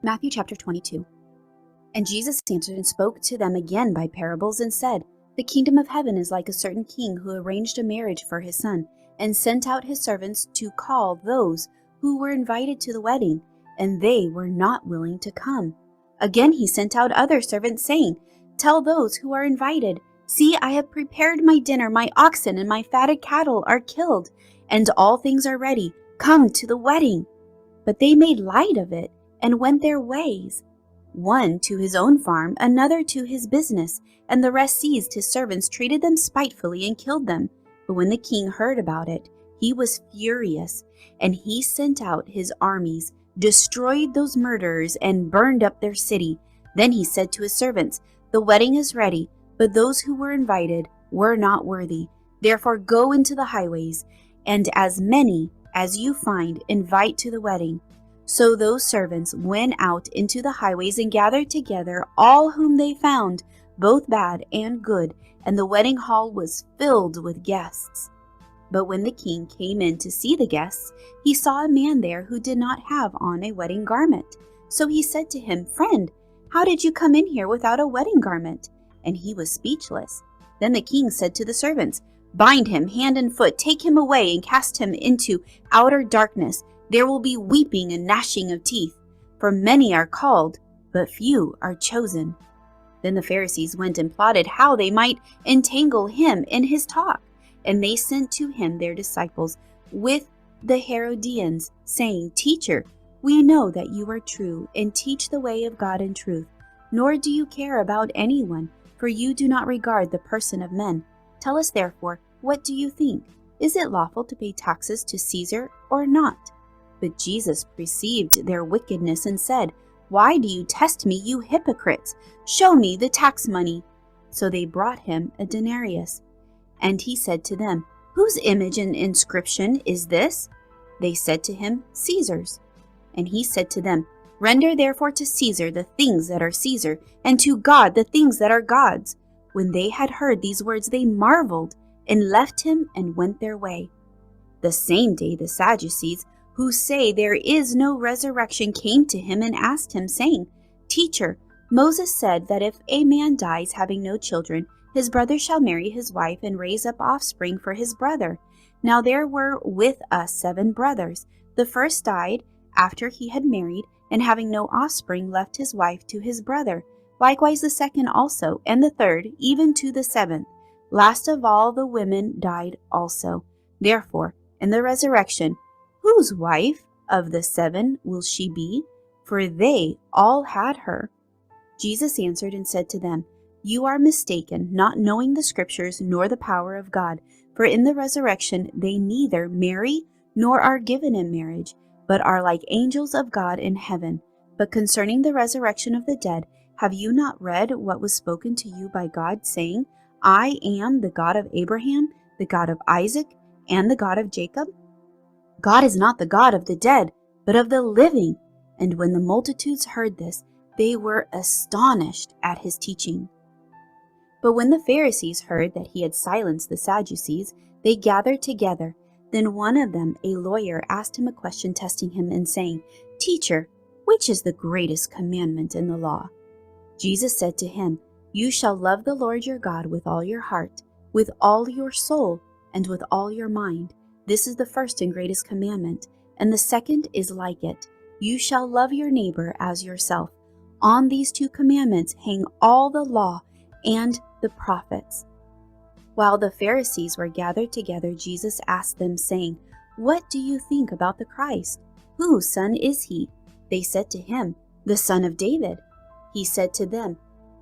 Matthew chapter 22. And Jesus answered and spoke to them again by parables and said, The kingdom of heaven is like a certain king who arranged a marriage for his son, and sent out his servants to call those who were invited to the wedding, and they were not willing to come. Again he sent out other servants, saying, Tell those who are invited, See, I have prepared my dinner, my oxen and my fatted cattle are killed, and all things are ready. Come to the wedding. But they made light of it, and went their ways, one to his own farm, another to his business, and the rest seized his servants, treated them spitefully, and killed them. But when the king heard about it, he was furious, and he sent out his armies, destroyed those murderers, and burned up their city. Then he said to his servants, The wedding is ready, but those who were invited were not worthy. Therefore go into the highways, and as many as you find, invite to the wedding. So those servants went out into the highways and gathered together all whom they found, both bad and good, and the wedding hall was filled with guests. But when the king came in to see the guests, he saw a man there who did not have on a wedding garment. So he said to him, Friend, how did you come in here without a wedding garment? And he was speechless. Then the king said to the servants, Bind him hand and foot, take him away, and cast him into outer darkness. There will be weeping and gnashing of teeth, for many are called, but few are chosen. Then the Pharisees went and plotted how they might entangle him in his talk. And they sent to him their disciples with the Herodians, saying, Teacher, we know that you are true, and teach the way of God in truth, nor do you care about anyone, for you do not regard the person of men. Tell us therefore, what do you think? Is it lawful to pay taxes to Caesar or not? But Jesus perceived their wickedness and said, Why do you test me, you hypocrites? Show me the tax money. So they brought him a denarius. And he said to them, Whose image and inscription is this? They said to him, Caesar's. And he said to them, Render therefore to Caesar the things that are Caesar, and to God the things that are God's. When they had heard these words, they marveled, and left him and went their way. The same day the Sadducees, who say there is no resurrection, came to him and asked him, saying, Teacher, Moses said that if a man dies having no children, his brother shall marry his wife and raise up offspring for his brother. Now there were with us 7 brothers. The first died after he had married, and having no offspring left his wife to his brother. Likewise the second also, and the third, even to the 7th. Last of all the women died also. Therefore, in the resurrection, whose wife of the 7 will she be? For they all had her. Jesus answered and said to them, You are mistaken, not knowing the Scriptures nor the power of God. For in the resurrection they neither marry nor are given in marriage, but are like angels of God in heaven. But concerning the resurrection of the dead, have you not read what was spoken to you by God, saying, I am the God of Abraham, the God of Isaac, and the God of Jacob? God is not the God of the dead, but of the living. And when the multitudes heard this, they were astonished at his teaching. But when the Pharisees heard that he had silenced the Sadducees, they gathered together. Then one of them, a lawyer, asked him a question, testing him and saying, Teacher, which is the greatest commandment in the law? Jesus said to him, You shall love the Lord your God with all your heart, with all your soul, and with all your mind. This is the first and greatest commandment, and the second is like it. You shall love your neighbor as yourself. On these 2 commandments hang all the law and the prophets. While the Pharisees were gathered together, Jesus asked them, saying, What do you think about the Christ? Whose son is he? They said to him, The son of David. He said to them,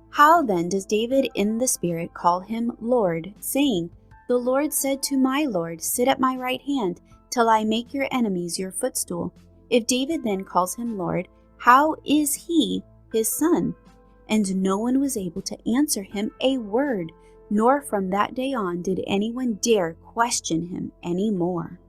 How then does David in the Spirit call him Lord, saying, The Lord said to my Lord, Sit at my right hand, till I make your enemies your footstool. If David then calls him Lord, how is he his son? And no one was able to answer him a word, nor from that day on did anyone dare question him any more.